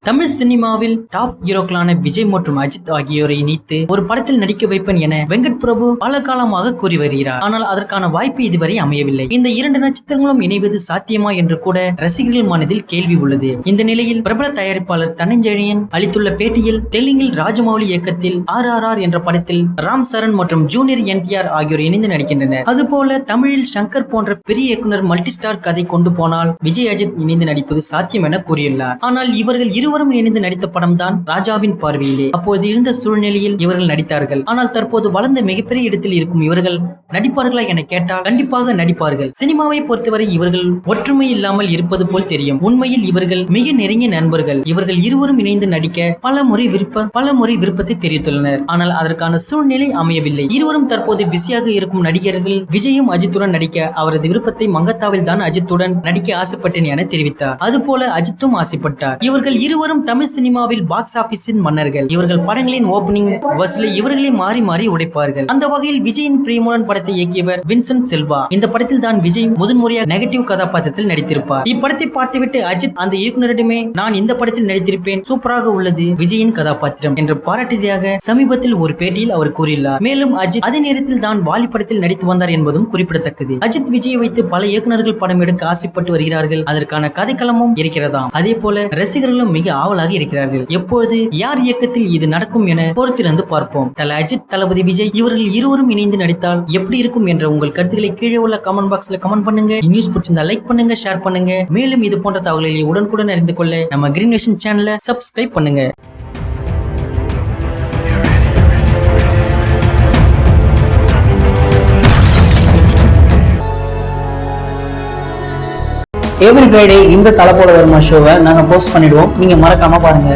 தமிழ் சினிமாவில் டாப் ஹீரோக்களான விஜய் மற்றும் அஜித் ஆகியோரை இணைத்து ஒரு படத்தில் நடிக்க வைப்பேன் என வெங்கட் பிரபு பல காலமாக கூறி வருகிறார். ஆனால் அதற்கான வாய்ப்பு இதுவரை அமையவில்லை. இந்த இரண்டு நட்சத்திரங்களும் இணைவது சாத்தியமா என்று கூட ரசிகர்கள் மனதில் கேள்வி உள்ளது. இந்த நிலையில் பிரபல தயாரிப்பாளர் தனஞ்செழியன் அளித்துள்ள பேட்டியில் தெலுங்கில் ராஜமௌலி இயக்கத்தில் RRR என்ற படத்தில் ராம் சரண் மற்றும் ஜூனியர் NTR ஆகியோர் இணைந்து நடிக்கின்றனர். அதுபோல தமிழில் சங்கர் போன்ற பெரிய இயக்குனர் மல்டிஸ்டார் கதை கொண்டு போனால் விஜய் அஜித் இணைந்து நடிப்பது சாத்தியம் என கூறியுள்ளார். ஆனால் இவர்கள் இருவரும் இணைந்து நடித்த படம் தான் ராஜாவின் பார்வையிலே. அப்போது இருந்த சூழ்நிலையில் இவர்கள் நடித்தார்கள். ஆனால் தற்போது வளர்ந்த மிகப்பெரிய இடத்தில் இருக்கும் இவர்கள் நடிப்பார்களா என கேட்டால் கண்டிப்பாக நடிப்பார்கள். சினிமாவை பொறுத்தவரை இவர்கள் ஒற்றுமை இல்லாமல் இருப்பது போல் தெரியும். உண்மையில் இவர்கள் மிக நெருங்கிய நண்பர்கள். இவர்கள் இருவரும் இணைந்து நடிக்க பல முறை விருப்பத்தை தெரிவித்துள்ளனர். ஆனால் அதற்கான சூழ்நிலை அமையவில்லை. இருவரும் தற்போது பிஸியாக இருக்கும் நடிகர்கள் விஜயும் அஜித்துடன் நடிக்க அவரது விருப்பத்தை மங்கத்தாவில் தான் அஜித்துடன் நடிக்க ஆசைப்பட்டேன் என தெரிவித்தார். அதுபோல அஜித்தும் ஆசைப்பட்டார். இவர்கள் இருவரும் தமிழ் சினிமாவில் பாக்ஸ் ஆபீஸின் மன்னர்கள். இவர்கள் படங்களின் ஓபனிங் வசூலை இவர்களே மாறி மாறி உடைப்பார்கள். அந்த வகையில் விஜயின் பிரியமுடன் படத்தை இயக்கியவர் வின்சென்ட் செல்வா. இந்த படத்தில் தான் விஜய் முதன்முறையாக நெகட்டிவ் கதாபாத்திரத்தில் நடித்திருப்பார். இப்படத்தை பார்த்துவிட்டு அஜித் அந்த இயக்குனரிடமே நான் இந்த படத்தில் நடித்திருப்பேன், சூப்பராக உள்ளது விஜயின் கதாபாத்திரம் என்று பாராட்டியதாக சமீபத்தில் ஒரு பேட்டியில் அவர் கூறியுள்ளார். மேலும் அஜித் அதே நேரத்தில் தான் வாலி படத்தில் நடித்து வந்தார் என்பதும் குறிப்பிடத்தக்கது. அஜித் விஜயை வைத்து பல இயக்குனர்கள் படம் எடுக்க ஆசைப்பட்டு வருகிறார்கள். அதற்கான கதைக்களமும் இருக்கிறதாம். அதே போல ரசிகர்களும் மிக ஆவலாக இருக்கிறார்கள். எப்பொழுது யார் இயக்கத்தில் இது நடக்கும் என பொறுத்திருந்து பார்ப்போம். தல அஜித், தளபதி விஜய் இவர்கள் இருவரும் இணைந்து நடித்தால் எப்படி இருக்கும் என்ற உங்கள் கருத்துக்களை கீழே உள்ள கமெண்ட் பாக்ஸ்ல கமெண்ட் பண்ணுங்க. நியூஸ் பிடிச்சிருந்தா லைக் பண்ணுங்க, ஷேர் பண்ணுங்க. மேலும் இது போன்ற தகவல்களை உடனுக்குடன் அறிந்து கொள்ள நம்ம கிரீன் நேஷன் சேனலை சப்ஸ்கிரைப் பண்ணுங்க. எவ்ரி ஃப்ரைடே இந்த தலப்போட வருமா ஷோவை நாங்க போஸ்ட் பண்ணிடுவோம். நீங்க மறக்காம பாருங்க.